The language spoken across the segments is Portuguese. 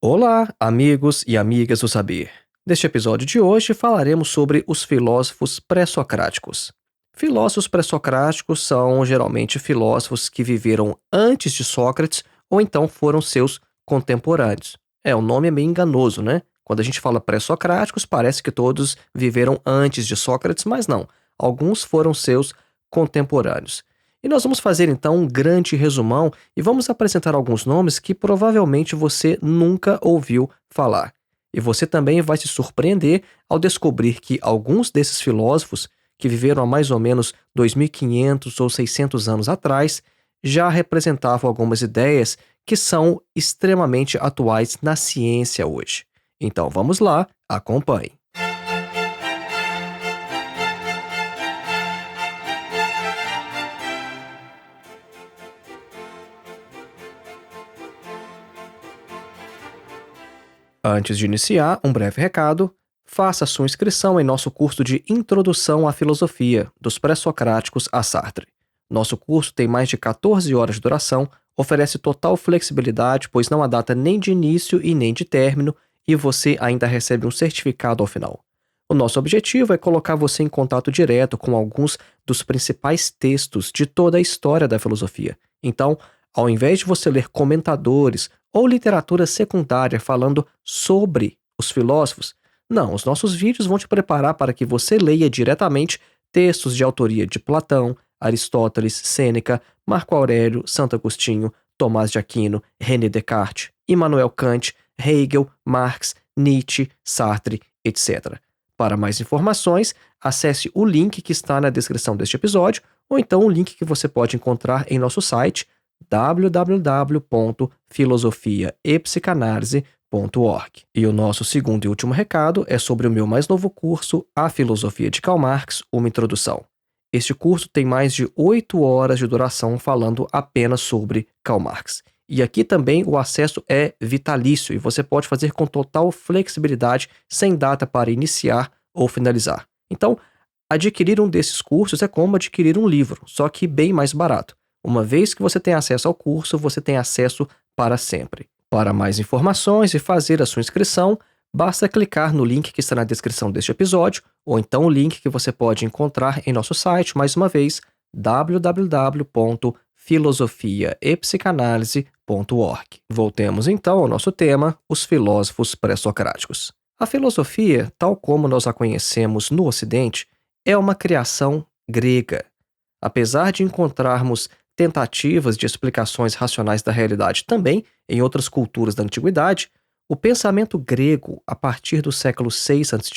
Olá, amigos e amigas do saber. Neste episódio de hoje falaremos sobre os filósofos pré-socráticos. Filósofos pré-socráticos são geralmente filósofos que viveram antes de Sócrates ou então foram seus contemporâneos. O nome é meio enganoso, né? Quando a gente fala pré-socráticos, parece que todos viveram antes de Sócrates, mas não. Alguns foram seus contemporâneos. E nós vamos fazer então um grande resumão e vamos apresentar alguns nomes que provavelmente você nunca ouviu falar. E você também vai se surpreender ao descobrir que alguns desses filósofos, que viveram há mais ou menos 2500 ou 600 anos atrás, já representavam algumas ideias que são extremamente atuais na ciência hoje. Então vamos lá, acompanhe. Antes de iniciar, um breve recado. Faça sua inscrição em nosso curso de Introdução à Filosofia, dos Pré-Socráticos a Sartre. Nosso curso tem mais de 14 horas de duração, oferece total flexibilidade, pois não há data nem de início e nem de término, e você ainda recebe um certificado ao final. O nosso objetivo é colocar você em contato direto com alguns dos principais textos de toda a história da filosofia. Então, ao invés de você ler comentadores ou literatura secundária falando sobre os filósofos, não, os nossos vídeos vão te preparar para que você leia diretamente textos de autoria de Platão, Aristóteles, Sêneca, Marco Aurélio, Santo Agostinho, Tomás de Aquino, René Descartes, Immanuel Kant, Hegel, Marx, Nietzsche, Sartre, etc. Para mais informações, acesse o link que está na descrição deste episódio ou então o link que você pode encontrar em nosso site www.filosofiaepsicanalise.org. E o nosso segundo e último recado é sobre o meu mais novo curso, A Filosofia de Karl Marx, uma introdução. Este curso tem mais de 8 horas de duração falando apenas sobre Karl Marx. E aqui também o acesso é vitalício e você pode fazer com total flexibilidade, sem data para iniciar ou finalizar. Então, adquirir um desses cursos é como adquirir um livro, só que bem mais barato. Uma vez que você tem acesso ao curso, você tem acesso para sempre. Para mais informações e fazer a sua inscrição, basta clicar no link que está na descrição deste episódio, ou então o link que você pode encontrar em nosso site, mais uma vez, www.filosofiaepsicanalise.org. Voltemos então ao nosso tema, os filósofos pré-socráticos. A filosofia, tal como nós a conhecemos no Ocidente, é uma criação grega. Apesar de encontrarmos tentativas de explicações racionais da realidade também em outras culturas da antiguidade, o pensamento grego, a partir do século VI a.C.,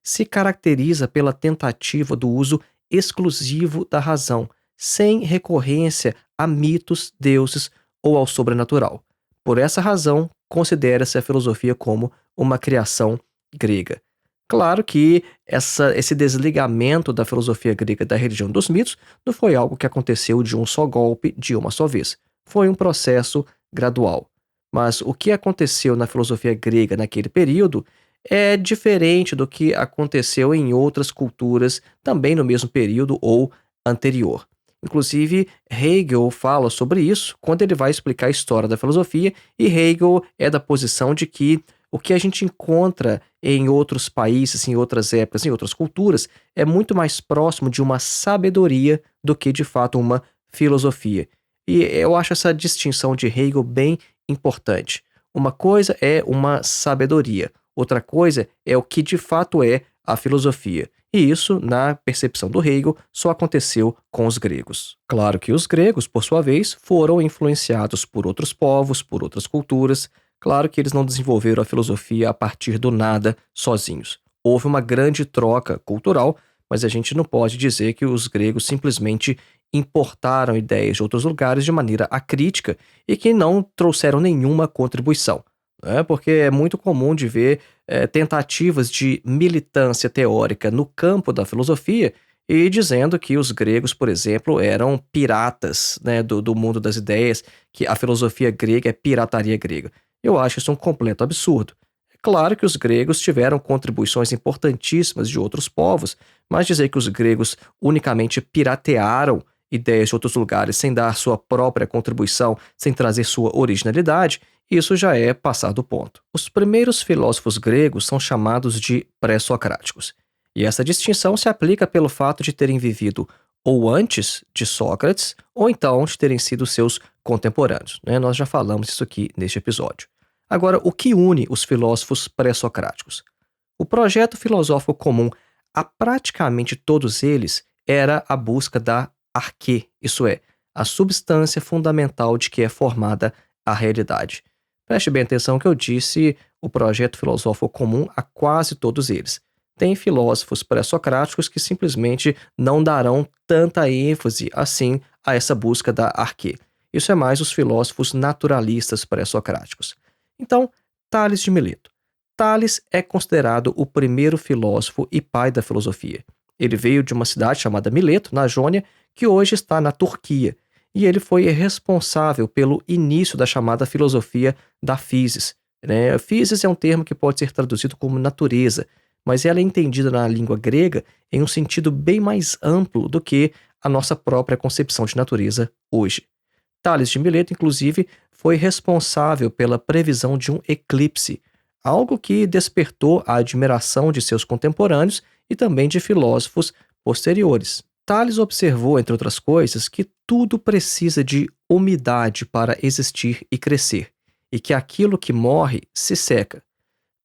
se caracteriza pela tentativa do uso exclusivo da razão, sem recorrência a mitos, deuses ou ao sobrenatural. Por essa razão, considera-se a filosofia como uma criação grega. Claro que esse desligamento da filosofia grega da religião dos mitos não foi algo que aconteceu de um só golpe, de uma só vez. Foi um processo gradual. Mas o que aconteceu na filosofia grega naquele período é diferente do que aconteceu em outras culturas também no mesmo período ou anterior. Inclusive, Hegel fala sobre isso quando ele vai explicar a história da filosofia, e Hegel é da posição de que o que a gente encontra em outros países, em outras épocas, em outras culturas, é muito mais próximo de uma sabedoria do que, de fato, uma filosofia. E eu acho essa distinção de Hegel bem importante. Uma coisa é uma sabedoria, outra coisa é o que, de fato, é a filosofia. E isso, na percepção do Hegel, só aconteceu com os gregos. Claro que os gregos, por sua vez, foram influenciados por outros povos, por outras culturas. Claro que eles não desenvolveram a filosofia a partir do nada, sozinhos. Houve uma grande troca cultural, mas a gente não pode dizer que os gregos simplesmente importaram ideias de outros lugares de maneira acrítica e que não trouxeram nenhuma contribuição. Porque é muito comum de ver tentativas de militância teórica no campo da filosofia e dizendo que os gregos, por exemplo, eram piratas, do mundo das ideias, que a filosofia grega é pirataria grega. Eu acho isso um completo absurdo. É claro que os gregos tiveram contribuições importantíssimas de outros povos, mas dizer que os gregos unicamente piratearam ideias de outros lugares sem dar sua própria contribuição, sem trazer sua originalidade, Isso já é passar do ponto. Os primeiros filósofos gregos são chamados de pré-socráticos. E essa distinção se aplica pelo fato de terem vivido ou antes de Sócrates, ou então de terem sido seus contemporâneos, né? Nós já falamos isso aqui neste episódio. Agora, o que une os filósofos pré-socráticos? O projeto filosófico comum a praticamente todos eles era a busca da arquê, isso é, a substância fundamental de que é formada a realidade. Preste bem atenção que eu disse o projeto filosófico comum a quase todos eles. Tem filósofos pré-socráticos que simplesmente não darão tanta ênfase assim a essa busca da arquê. Isso é mais os filósofos naturalistas pré-socráticos. Então, Tales de Mileto. Tales é considerado o primeiro filósofo e pai da filosofia. Ele veio de uma cidade chamada Mileto, na Jônia, que hoje está na Turquia, e ele foi responsável pelo início da chamada filosofia da physis, né? Physis é um termo que pode ser traduzido como natureza, mas ela é entendida na língua grega em um sentido bem mais amplo do que a nossa própria concepção de natureza hoje. Tales de Mileto, inclusive, foi responsável pela previsão de um eclipse, algo que despertou a admiração de seus contemporâneos e também de filósofos posteriores. Tales observou, entre outras coisas, que tudo precisa de umidade para existir e crescer, e que aquilo que morre se seca.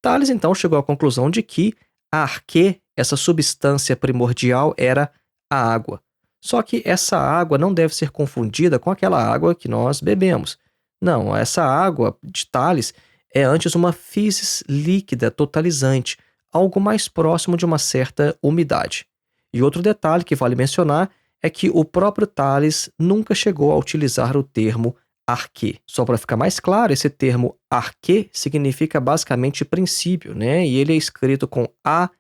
Tales então chegou à conclusão de que a arquê, essa substância primordial, era a água. Só que essa água não deve ser confundida com aquela água que nós bebemos. Não, essa água de Tales é antes uma physis líquida totalizante, algo mais próximo de uma certa umidade. E outro detalhe que vale mencionar é que o próprio Tales nunca chegou a utilizar o termo arquê. Só para ficar mais claro, esse termo arquê significa basicamente princípio, né? E ele é escrito com A-R-K-H-E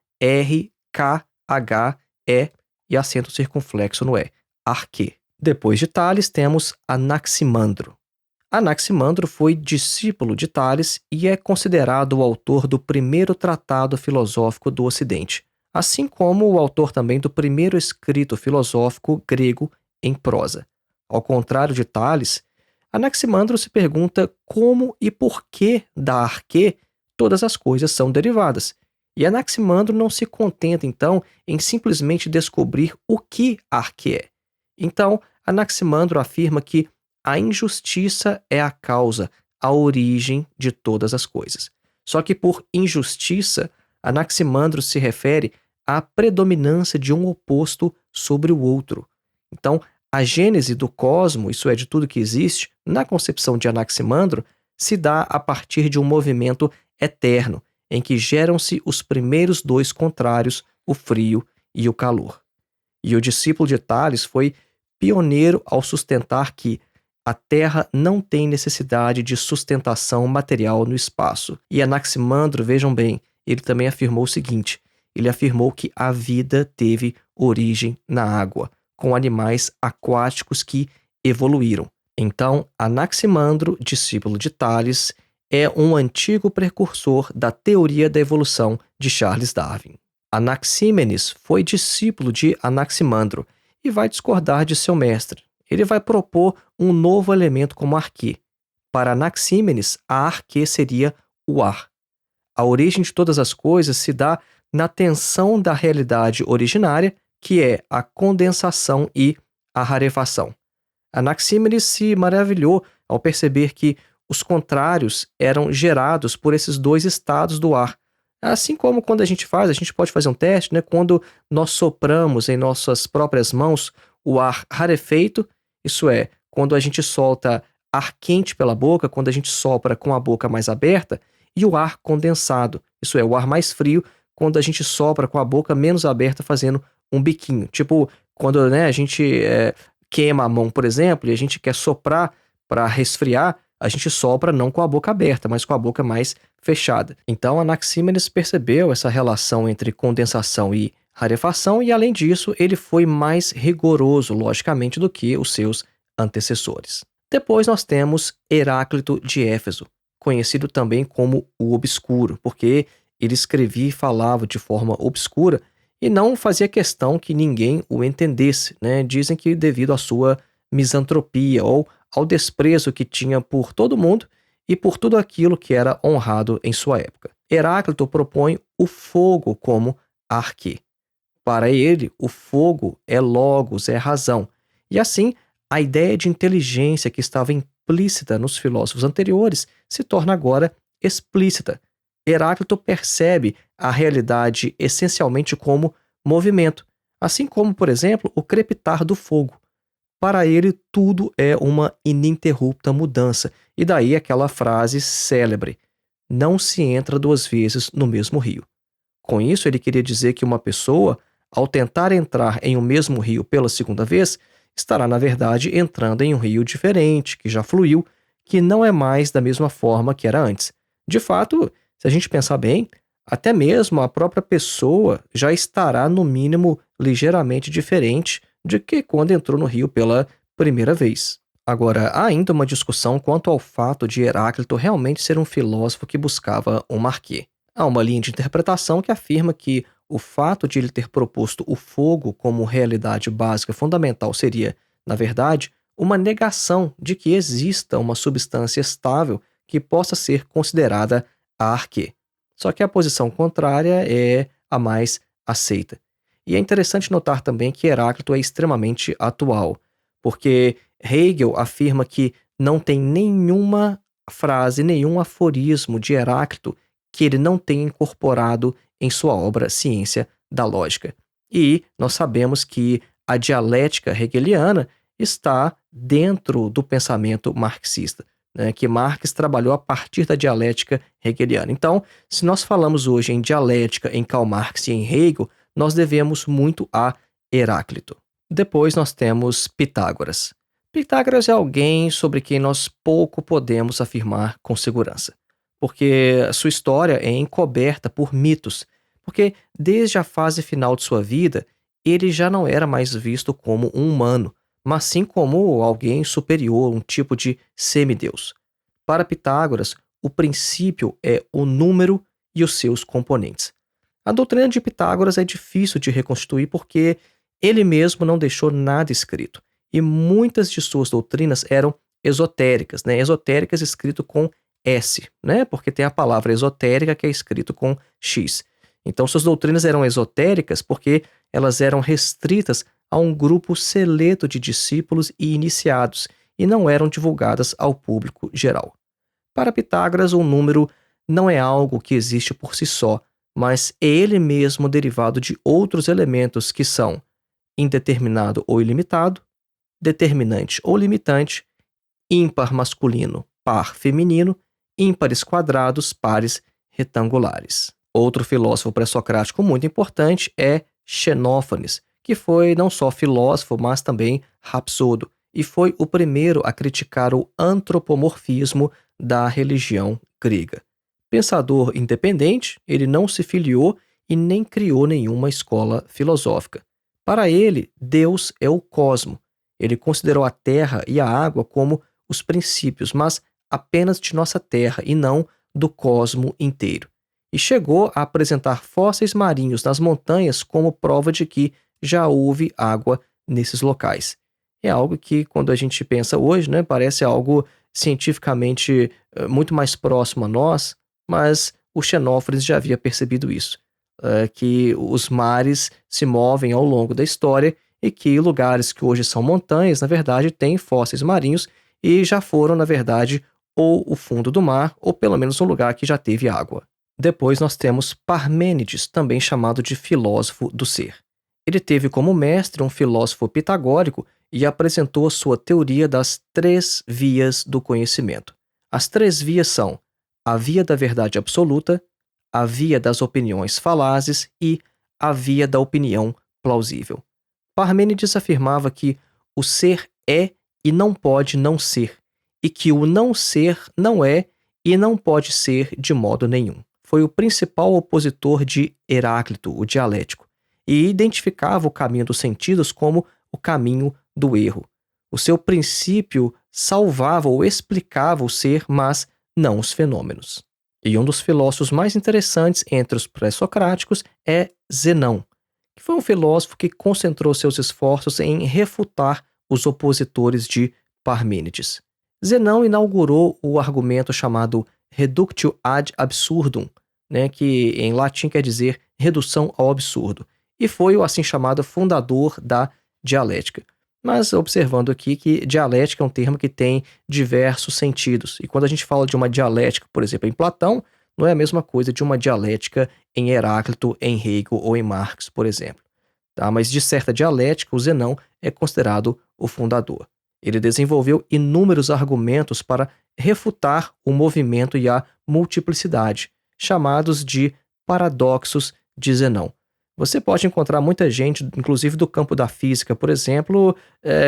e acento circunflexo no E, arquê. Depois de Tales, temos Anaximandro. Anaximandro foi discípulo de Tales e é considerado o autor do primeiro tratado filosófico do Ocidente, assim como o autor também do primeiro escrito filosófico grego em prosa. Ao contrário de Tales, Anaximandro se pergunta como e por que da arquê todas as coisas são derivadas. E Anaximandro não se contenta, então, em simplesmente descobrir o que arquê é. Então, Anaximandro afirma que a injustiça é a causa, a origem de todas as coisas. Só que por injustiça, Anaximandro se refere à predominância de um oposto sobre o outro. Então, a gênese do cosmo, isso é, de tudo que existe, na concepção de Anaximandro, se dá a partir de um movimento eterno, em que geram-se os primeiros dois contrários, o frio e o calor. E o discípulo de Tales foi pioneiro ao sustentar que a Terra não tem necessidade de sustentação material no espaço. E Anaximandro, vejam bem, ele também afirmou o seguinte: ele afirmou que a vida teve origem na água, com animais aquáticos que evoluíram. Então, Anaximandro, discípulo de Tales, é um antigo precursor da teoria da evolução de Charles Darwin. Anaxímenes foi discípulo de Anaximandro e vai discordar de seu mestre. Ele vai propor um novo elemento como arquê. Para Anaxímenes, a arquê seria o ar. A origem de todas as coisas se dá na tensão da realidade originária, que é a condensação e a rarefação. Anaxímenes se maravilhou ao perceber que os contrários eram gerados por esses dois estados do ar. Assim como quando a gente pode fazer um teste, né? Quando nós sopramos em nossas próprias mãos o ar rarefeito, isso é, quando a gente solta ar quente pela boca, quando a gente sopra com a boca mais aberta, e o ar condensado, isso é, o ar mais frio, quando a gente sopra com a boca menos aberta fazendo um biquinho. Tipo, quando, né, a gente queima a mão, por exemplo, e a gente quer soprar para resfriar, a gente sopra não com a boca aberta, mas com a boca mais fechada. Então, Anaxímenes percebeu essa relação entre condensação e rarefação e, além disso, ele foi mais rigoroso, logicamente, do que os seus antecessores. Depois nós temos Heráclito de Éfeso, conhecido também como o Obscuro, porque ele escrevia e falava de forma obscura e não fazia questão que ninguém o entendesse, né? Dizem que devido à sua misantropia ou ao desprezo que tinha por todo mundo, e por tudo aquilo que era honrado em sua época. Heráclito propõe o fogo como arquê. Para ele, o fogo é logos, é razão. E assim, a ideia de inteligência que estava implícita nos filósofos anteriores se torna agora explícita. Heráclito percebe a realidade essencialmente como movimento, assim como, por exemplo, o crepitar do fogo. Para ele, tudo é uma ininterrupta mudança, e daí aquela frase célebre: não se entra duas vezes no mesmo rio. Com isso, ele queria dizer que uma pessoa, ao tentar entrar em um mesmo rio pela segunda vez, estará, na verdade, entrando em um rio diferente, que já fluiu, que não é mais da mesma forma que era antes. De fato, se a gente pensar bem, até mesmo a própria pessoa já estará, no mínimo, ligeiramente diferente de que quando entrou no rio pela primeira vez. Agora, há ainda uma discussão quanto ao fato de Heráclito realmente ser um filósofo que buscava um marquê. Há uma linha de interpretação que afirma que o fato de ele ter proposto o fogo como realidade básica fundamental seria, na verdade, uma negação de que exista uma substância estável que possa ser considerada a arquê. Só que a posição contrária é a mais aceita. E é interessante notar também que Heráclito é extremamente atual, porque Hegel afirma que não tem nenhuma frase, nenhum aforismo de Heráclito que ele não tenha incorporado em sua obra Ciência da Lógica. E nós sabemos que a dialética hegeliana está dentro do pensamento marxista, né, que Marx trabalhou a partir da dialética hegeliana. Então, se nós falamos hoje em dialética em Karl Marx e em Hegel, nós devemos muito a Heráclito. Depois nós temos Pitágoras. Pitágoras é alguém sobre quem nós pouco podemos afirmar com segurança, porque a sua história é encoberta por mitos, porque desde a fase final de sua vida, ele já não era mais visto como um humano, mas sim como alguém superior, um tipo de semideus. Para Pitágoras, o princípio é o número e os seus componentes. A doutrina de Pitágoras é difícil de reconstruir porque ele mesmo não deixou nada escrito, e muitas de suas doutrinas eram esotéricas, né? Esotéricas escrito com S, né? Porque tem a palavra esotérica que é escrito com X. Então, suas doutrinas eram esotéricas porque elas eram restritas a um grupo seleto de discípulos e iniciados e não eram divulgadas ao público geral. Para Pitágoras, um número não é algo que existe por si só, mas é ele mesmo derivado de outros elementos que são indeterminado ou ilimitado, determinante ou limitante, ímpar masculino, par feminino, ímpares quadrados, pares retangulares. Outro filósofo pré-socrático muito importante é Xenófanes, que foi não só filósofo, mas também rapsodo, e foi o primeiro a criticar o antropomorfismo da religião grega. Pensador independente, ele não se filiou e nem criou nenhuma escola filosófica. Para ele, Deus é o cosmo. Ele considerou a terra e a água como os princípios, mas apenas de nossa terra e não do cosmo inteiro. E chegou a apresentar fósseis marinhos nas montanhas como prova de que já houve água nesses locais. É algo que, quando a gente pensa hoje, né, parece algo cientificamente muito mais próximo a nós, mas o Xenófanes já havia percebido isso, que os mares se movem ao longo da história e que lugares que hoje são montanhas, na verdade, têm fósseis marinhos e já foram, na verdade, ou o fundo do mar, ou pelo menos um lugar que já teve água. Depois nós temos Parmênides, também chamado de filósofo do ser. Ele teve como mestre um filósofo pitagórico e apresentou a sua teoria das três vias do conhecimento. As três vias são a via da verdade absoluta, a via das opiniões falazes e a via da opinião plausível. Parmênides afirmava que o ser é e não pode não ser, e que o não ser não é e não pode ser de modo nenhum. Foi o principal opositor de Heráclito, o dialético, e identificava o caminho dos sentidos como o caminho do erro. O seu princípio salvava ou explicava o ser, mas não os fenômenos. E um dos filósofos mais interessantes entre os pré-socráticos é Zenão, que foi um filósofo que concentrou seus esforços em refutar os opositores de Parmênides. Zenão inaugurou o argumento chamado reductio ad absurdum, né, que em latim quer dizer redução ao absurdo, e foi o assim chamado fundador da dialética. Mas observando aqui que dialética é um termo que tem diversos sentidos, e quando a gente fala de uma dialética, por exemplo, em Platão, não é a mesma coisa de uma dialética em Heráclito, em Hegel ou em Marx, por exemplo. Tá? Mas de certa dialética, o Zenão é considerado o fundador. Ele desenvolveu inúmeros argumentos para refutar o movimento e a multiplicidade, chamados de paradoxos de Zenão. Você pode encontrar muita gente, inclusive do campo da física, por exemplo,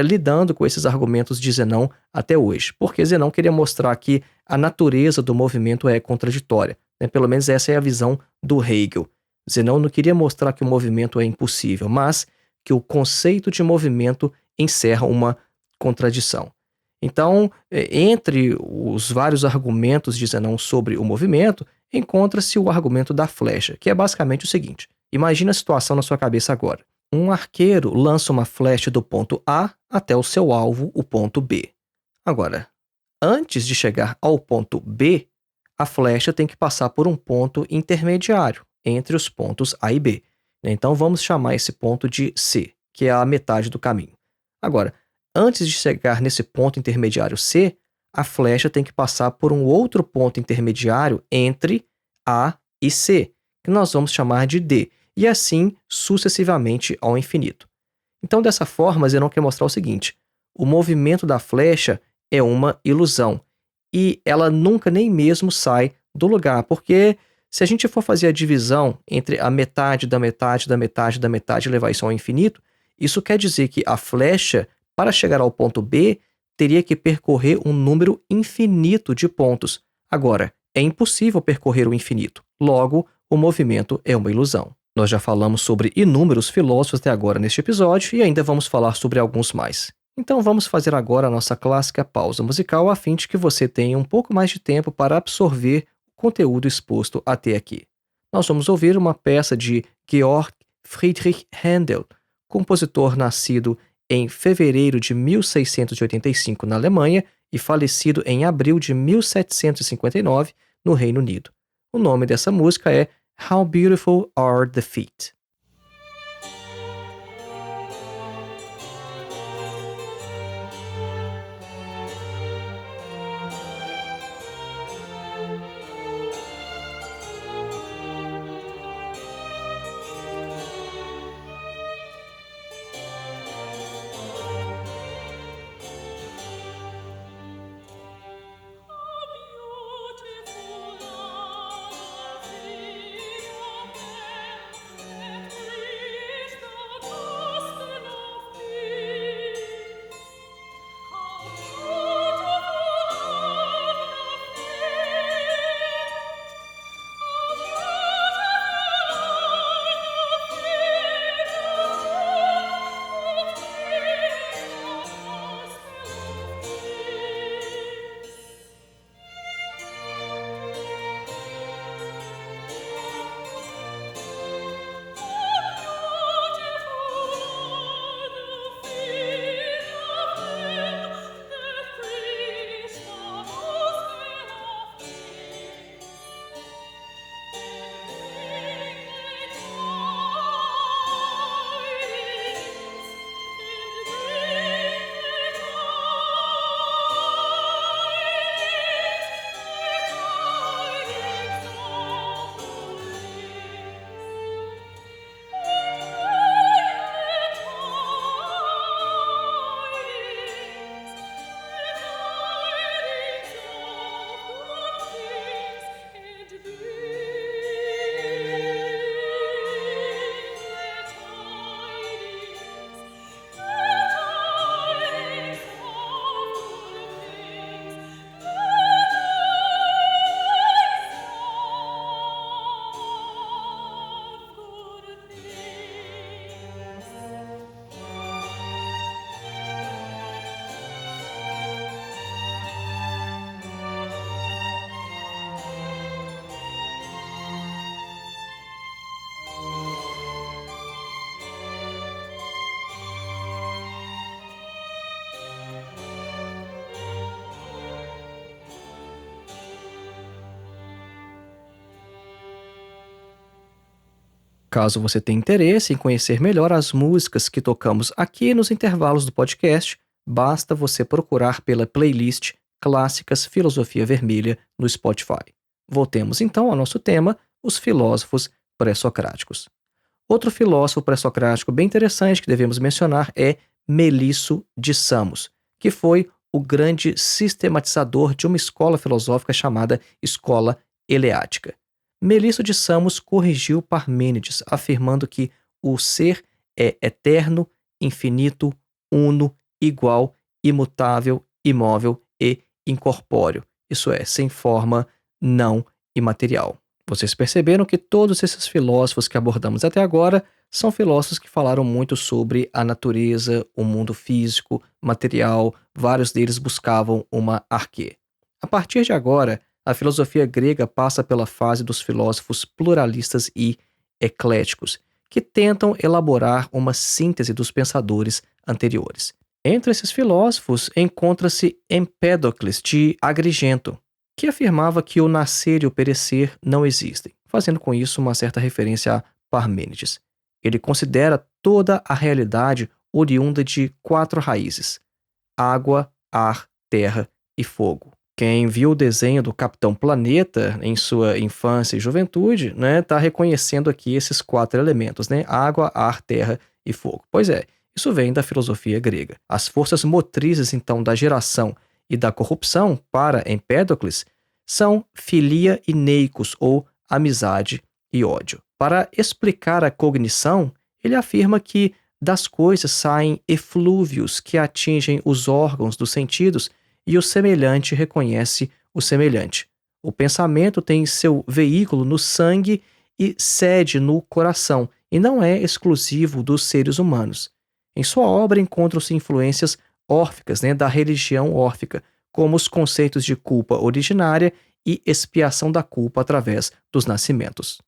lidando com esses argumentos de Zenão até hoje, porque Zenão queria mostrar que a natureza do movimento é contraditória, né? Pelo menos essa é a visão do Hegel. Zenão não queria mostrar que o movimento é impossível, mas que o conceito de movimento encerra uma contradição. Então, entre os vários argumentos de Zenão sobre o movimento, encontra-se o argumento da flecha, que é basicamente o seguinte: imagine a situação na sua cabeça agora. Um arqueiro lança uma flecha do ponto A até o seu alvo, o ponto B. Agora, antes de chegar ao ponto B, a flecha tem que passar por um ponto intermediário entre os pontos A e B. Então vamos chamar esse ponto de C, que é a metade do caminho. Agora, antes de chegar nesse ponto intermediário C, a flecha tem que passar por um outro ponto intermediário entre A e C, que nós vamos chamar de D, e assim sucessivamente ao infinito. Então, dessa forma, Zenon quer mostrar o seguinte: o movimento da flecha é uma ilusão e ela nunca nem mesmo sai do lugar, porque se a gente for fazer a divisão entre a metade da metade da metade da metade e levar isso ao infinito, isso quer dizer que a flecha, para chegar ao ponto B, teria que percorrer um número infinito de pontos. Agora, é impossível percorrer o infinito, logo, o movimento é uma ilusão. Nós já falamos sobre inúmeros filósofos até agora neste episódio e ainda vamos falar sobre alguns mais. Então vamos fazer agora a nossa clássica pausa musical a fim de que você tenha um pouco mais de tempo para absorver o conteúdo exposto até aqui. Nós vamos ouvir uma peça de Georg Friedrich Händel, compositor nascido em fevereiro de 1685 na Alemanha e falecido em abril de 1759 no Reino Unido. O nome dessa música é How Beautiful Are the Feet. Caso você tenha interesse em conhecer melhor as músicas que tocamos aqui nos intervalos do podcast, basta você procurar pela playlist Clássicas Filosofia Vermelha no Spotify. Voltemos então ao nosso tema, os filósofos pré-socráticos. Outro filósofo pré-socrático bem interessante que devemos mencionar é Melisso de Samos, que foi o grande sistematizador de uma escola filosófica chamada Escola Eleática. Melisso de Samos corrigiu Parmênides, afirmando que o ser é eterno, infinito, uno, igual, imutável, imóvel e incorpóreo, isso é, sem forma, não imaterial. Vocês perceberam que todos esses filósofos que abordamos até agora são filósofos que falaram muito sobre a natureza, o mundo físico, material, vários deles buscavam uma arquê. A partir de agora, a filosofia grega passa pela fase dos filósofos pluralistas e ecléticos, que tentam elaborar uma síntese dos pensadores anteriores. Entre esses filósofos encontra-se Empédocles de Agrigento, que afirmava que o nascer e o perecer não existem, fazendo com isso uma certa referência a Parmênides. Ele considera toda a realidade oriunda de 4 raízes: água, ar, terra e fogo. Quem viu o desenho do Capitão Planeta em sua infância e juventude, tá reconhecendo aqui esses 4 elementos, água, ar, terra e fogo. Pois é, isso vem da filosofia grega. As forças motrizes, então, da geração e da corrupção, para Empédocles, são filia e neikos, ou amizade e ódio. Para explicar a cognição, ele afirma que das coisas saem eflúvios que atingem os órgãos dos sentidos e o semelhante reconhece o semelhante. O pensamento tem seu veículo no sangue e sede no coração, e não é exclusivo dos seres humanos. Em sua obra encontram-se influências órficas, da religião órfica, como os conceitos de culpa originária e expiação da culpa através dos nascimentos.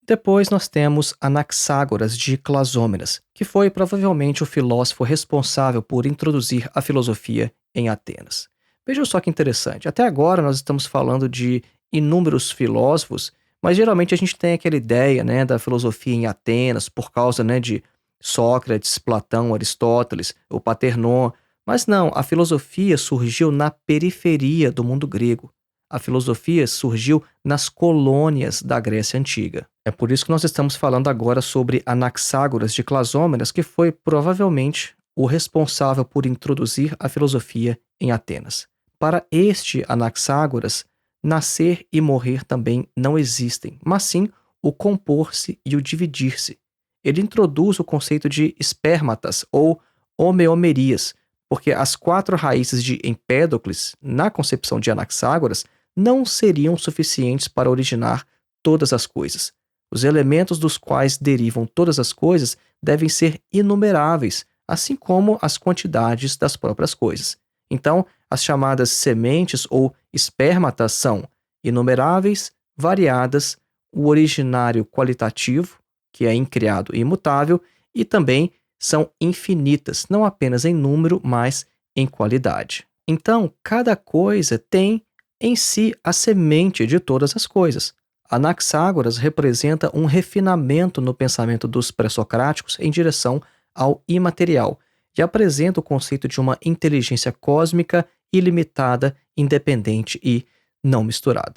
Depois nós temos Anaxágoras de Clasômenas, que foi provavelmente o filósofo responsável por introduzir a filosofia em Atenas. Vejam só que interessante, até agora nós estamos falando de inúmeros filósofos, mas geralmente a gente tem aquela ideia da filosofia em Atenas por causa de Sócrates, Platão, Aristóteles, o Paternon, mas não, a filosofia surgiu na periferia do mundo grego. A filosofia surgiu nas colônias da Grécia Antiga. É por isso que nós estamos falando agora sobre Anaxágoras de Clasômenas, que foi provavelmente o responsável por introduzir a filosofia em Atenas. Para este Anaxágoras, nascer e morrer também não existem, mas sim o compor-se e o dividir-se. Ele introduz o conceito de espermatas ou homeomerias, porque as 4 raízes de Empédocles, na concepção de Anaxágoras, não seriam suficientes para originar todas as coisas. Os elementos dos quais derivam todas as coisas devem ser inumeráveis, assim como as quantidades das próprias coisas. Então, as chamadas sementes ou espermatas são inumeráveis, variadas, o originário qualitativo, que é incriado e imutável, e também são infinitas, não apenas em número, mas em qualidade. Então, cada coisa tem em si a semente de todas as coisas. Anaxágoras representa um refinamento no pensamento dos pré-socráticos em direção ao imaterial e apresenta o conceito de uma inteligência cósmica ilimitada, independente e não misturada.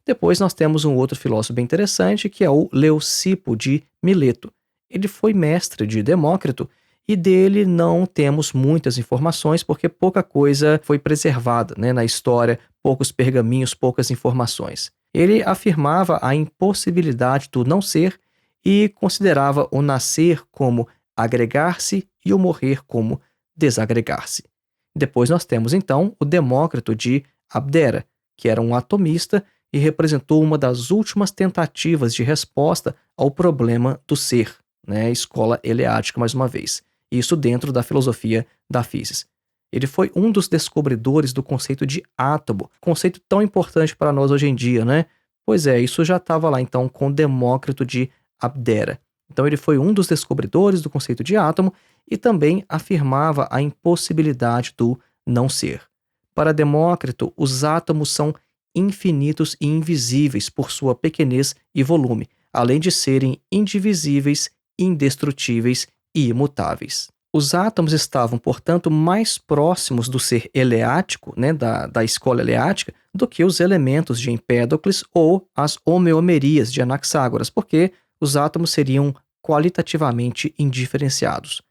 Depois nós temos um outro filósofo bem interessante, que é o Leucipo de Mileto. Ele foi mestre de Demócrito e dele não temos muitas informações porque pouca coisa foi preservada na história, poucos pergaminhos, poucas informações. Ele afirmava a impossibilidade do não ser e considerava o nascer como agregar-se e o morrer como desagregar-se. Depois nós temos então o Demócrito de Abdera, que era um atomista e representou uma das últimas tentativas de resposta ao problema do ser, escola eleática mais uma vez, isso dentro da filosofia da física. Ele foi um dos descobridores do conceito de átomo, conceito tão importante para nós hoje em dia, Pois é, isso já estava lá então com Demócrito de Abdera. Então ele foi um dos descobridores do conceito de átomo e também afirmava a impossibilidade do não ser. Para Demócrito, os átomos são infinitos e invisíveis por sua pequenez e volume, além de serem indivisíveis, indestrutíveis e imutáveis. Os átomos estavam, portanto, mais próximos do ser eleático, né, da escola eleática, do que os elementos de Empédocles ou as homeomerias de Anaxágoras, porque os átomos seriam qualitativamente indiferenciados.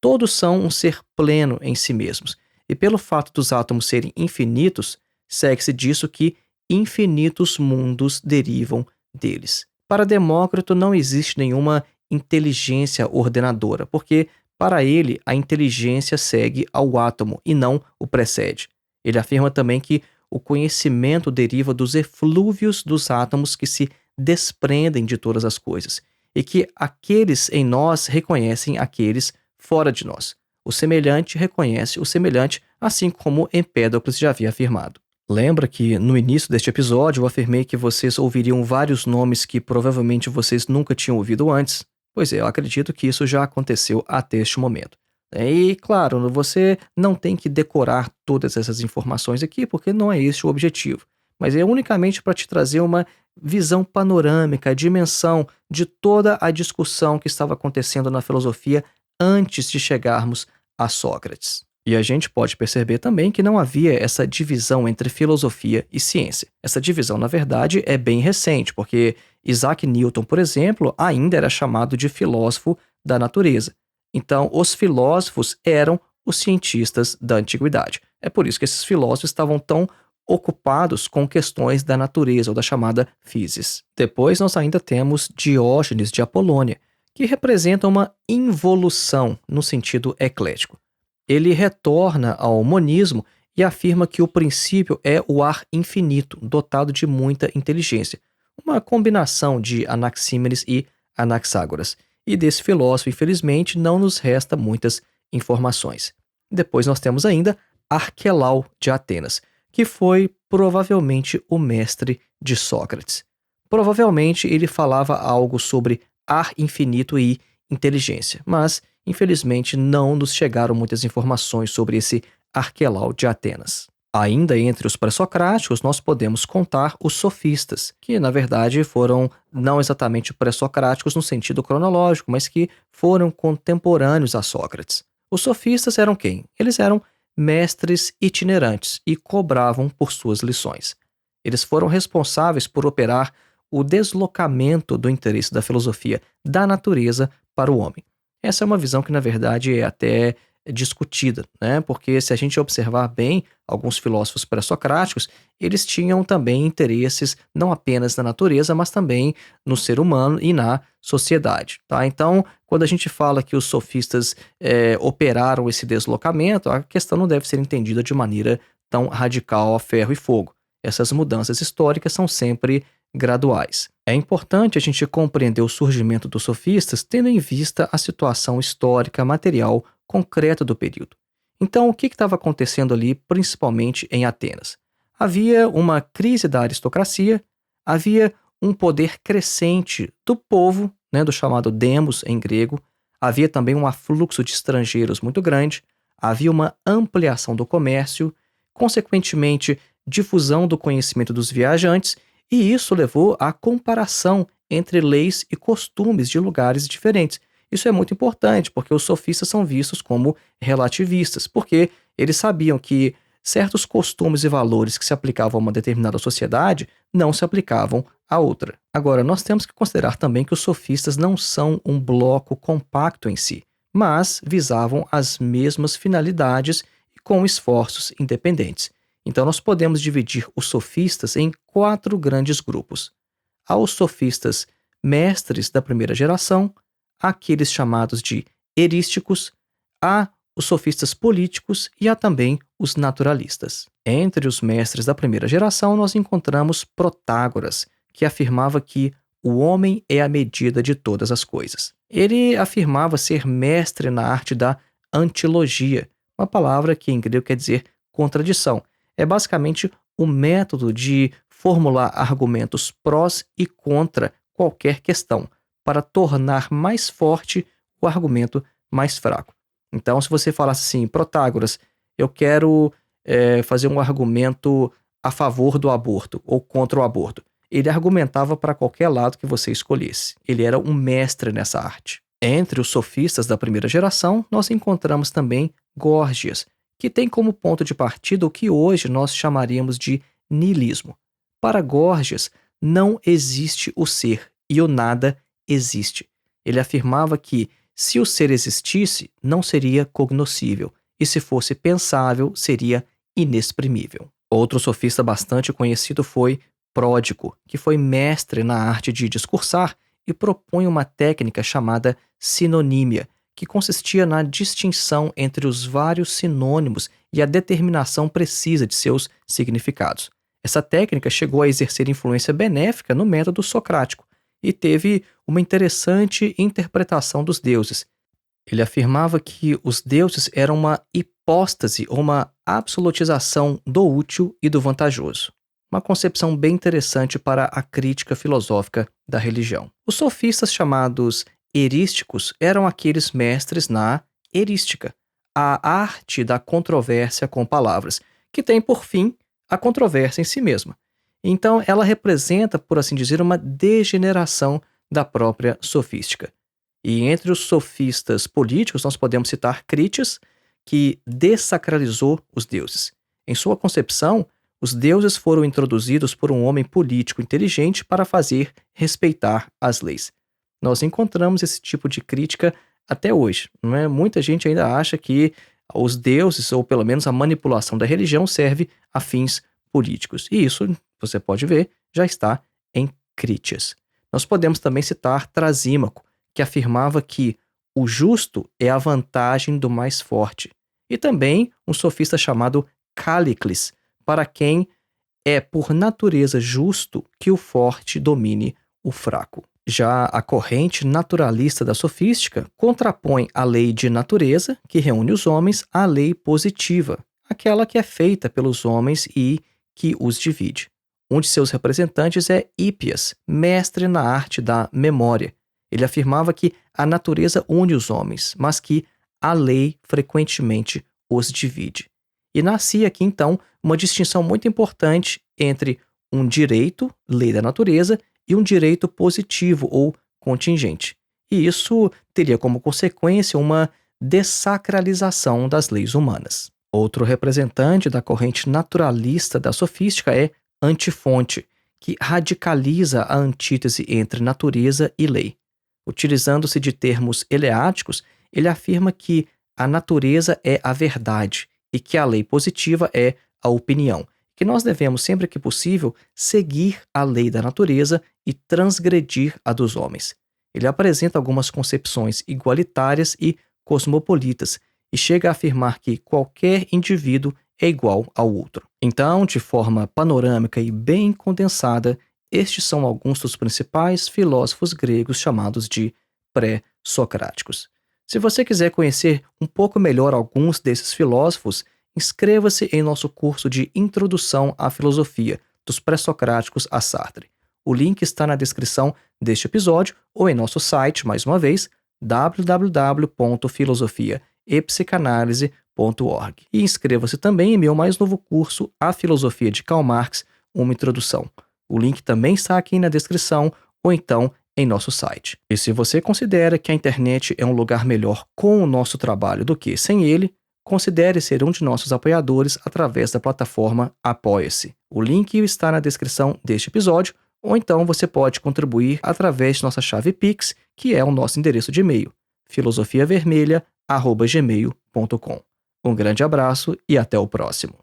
Todos são um ser pleno em si mesmos, e pelo fato dos átomos serem infinitos, segue-se disso que infinitos mundos derivam deles. Para Demócrito não existe nenhuma inteligência ordenadora, porque para ele a inteligência segue ao átomo e não o precede. Ele afirma também que o conhecimento deriva dos eflúvios dos átomos que se desprendem de todas as coisas, e que aqueles em nós reconhecem aqueles fora de nós. O semelhante reconhece o semelhante, assim como Empédocles já havia afirmado. Lembra que no início deste episódio eu afirmei que vocês ouviriam vários nomes que provavelmente vocês nunca tinham ouvido antes? Pois é, eu acredito que isso já aconteceu até este momento. E, claro, você não tem que decorar todas essas informações aqui, porque não é esse o objetivo. Mas é unicamente para te trazer uma visão panorâmica, a dimensão de toda a discussão que estava acontecendo na filosofia antes de chegarmos a Sócrates. E a gente pode perceber também que não havia essa divisão entre filosofia e ciência. Essa divisão, na verdade, é bem recente, porque Isaac Newton, por exemplo, ainda era chamado de filósofo da natureza. Então, os filósofos eram os cientistas da antiguidade. É por isso que esses filósofos estavam tão ocupados com questões da natureza, ou da chamada physis. Depois nós ainda temos Diógenes de Apolônia, que representa uma involução no sentido eclético. Ele retorna ao monismo e afirma que o princípio é o ar infinito, dotado de muita inteligência, uma combinação de Anaxímenes e Anaxágoras. E desse filósofo, infelizmente, não nos resta muitas informações. Depois nós temos ainda Arquelau de Atenas, que foi provavelmente o mestre de Sócrates. Provavelmente ele falava algo sobre ar infinito e inteligência, mas infelizmente não nos chegaram muitas informações sobre esse Arquelau de Atenas. Ainda entre os pré-socráticos, nós podemos contar os sofistas, que na verdade foram não exatamente pré-socráticos no sentido cronológico, mas que foram contemporâneos a Sócrates. Os sofistas eram quem? Eles eram mestres itinerantes e cobravam por suas lições. Eles foram responsáveis por operar o deslocamento do interesse da filosofia da natureza para o homem. Essa é uma visão que, na verdade, é até discutida, né? Porque se a gente observar bem, alguns filósofos pré-socráticos, eles tinham também interesses não apenas na natureza, mas também no ser humano e na sociedade, tá? Então, quando a gente fala que os sofistas operaram esse deslocamento, a questão não deve ser entendida de maneira tão radical a ferro e fogo. Essas mudanças históricas são sempre graduais. É importante a gente compreender o surgimento dos sofistas tendo em vista a situação histórica, material, concreta do período. Então, o que estava acontecendo ali, principalmente em Atenas? Havia uma crise da aristocracia, havia um poder crescente do povo, né, do chamado demos em grego, havia também um afluxo de estrangeiros muito grande, havia uma ampliação do comércio, consequentemente, difusão do conhecimento dos viajantes, e isso levou à comparação entre leis e costumes de lugares diferentes. Isso é muito importante, porque os sofistas são vistos como relativistas, porque eles sabiam que certos costumes e valores que se aplicavam a uma determinada sociedade não se aplicavam a outra. Agora, nós temos que considerar também que os sofistas não são um bloco compacto em si, mas visavam as mesmas finalidades e com esforços independentes. Então, nós podemos dividir os sofistas em 4 grandes grupos. Há os sofistas mestres da primeira geração, há aqueles chamados de erísticos, há os sofistas políticos e há também os naturalistas. Entre os mestres da primeira geração, nós encontramos Protágoras, que afirmava que o homem é a medida de todas as coisas. Ele afirmava ser mestre na arte da antilogia, uma palavra que em grego quer dizer contradição. É basicamente o método de formular argumentos prós e contra qualquer questão, para tornar mais forte o argumento mais fraco. Então, se você falasse assim, Protágoras, eu quero fazer um argumento a favor do aborto ou contra o aborto. Ele argumentava para qualquer lado que você escolhesse. Ele era um mestre nessa arte. Entre os sofistas da primeira geração, nós encontramos também Górgias, que tem como ponto de partida o que hoje nós chamaríamos de niilismo. Para Górgias, não existe o ser e o nada existe. Ele afirmava que, se o ser existisse, não seria cognoscível, e se fosse pensável, seria inexprimível. Outro sofista bastante conhecido foi Pródico, que foi mestre na arte de discursar e propõe uma técnica chamada sinonímia, que consistia na distinção entre os vários sinônimos e a determinação precisa de seus significados. Essa técnica chegou a exercer influência benéfica no método socrático e teve uma interessante interpretação dos deuses. Ele afirmava que os deuses eram uma hipóstase ou uma absolutização do útil e do vantajoso. Uma concepção bem interessante para a crítica filosófica da religião. Os sofistas chamados erísticos eram aqueles mestres na erística, a arte da controvérsia com palavras, que tem por fim a controvérsia em si mesma. Então, ela representa, por assim dizer, uma degeneração da própria sofística. E entre os sofistas políticos, nós podemos citar Critias, que dessacralizou os deuses. Em sua concepção, os deuses foram introduzidos por um homem político inteligente para fazer respeitar as leis. Nós encontramos esse tipo de crítica até hoje, não é? Muita gente ainda acha que os deuses, ou pelo menos a manipulação da religião, serve a fins políticos. E isso, você pode ver, já está em Critias. Nós podemos também citar Trasímaco, que afirmava que o justo é a vantagem do mais forte. E também um sofista chamado Cállicles, para quem é por natureza justo que o forte domine o fraco. Já a corrente naturalista da sofística contrapõe a lei de natureza, que reúne os homens, à lei positiva, aquela que é feita pelos homens e que os divide. Um de seus representantes é Hípias, mestre na arte da memória. Ele afirmava que a natureza une os homens, mas que a lei frequentemente os divide. E nascia aqui, então, uma distinção muito importante entre um direito, lei da natureza, e um direito positivo ou contingente. E isso teria como consequência uma dessacralização das leis humanas. Outro representante da corrente naturalista da sofística é Antifonte, que radicaliza a antítese entre natureza e lei. Utilizando-se de termos eleáticos, ele afirma que a natureza é a verdade e que a lei positiva é a opinião, que nós devemos, sempre que possível, seguir a lei da natureza e transgredir a dos homens. Ele apresenta algumas concepções igualitárias e cosmopolitas e chega a afirmar que qualquer indivíduo é igual ao outro. Então, de forma panorâmica e bem condensada, estes são alguns dos principais filósofos gregos chamados de pré-socráticos. Se você quiser conhecer um pouco melhor alguns desses filósofos, inscreva-se em nosso curso de Introdução à Filosofia, dos Pré-Socráticos a Sartre. O link está na descrição deste episódio ou em nosso site, mais uma vez, www.filosofiaepsicanalise.org. E inscreva-se também em meu mais novo curso, A Filosofia de Karl Marx, uma introdução. O link também está aqui na descrição ou então em nosso site. E se você considera que a internet é um lugar melhor com o nosso trabalho do que sem ele, considere ser um de nossos apoiadores através da plataforma Apoia-se. O link está na descrição deste episódio, ou então você pode contribuir através de nossa chave Pix, que é o nosso endereço de e-mail, filosofiavermelha@gmail.com. Um grande abraço e até o próximo.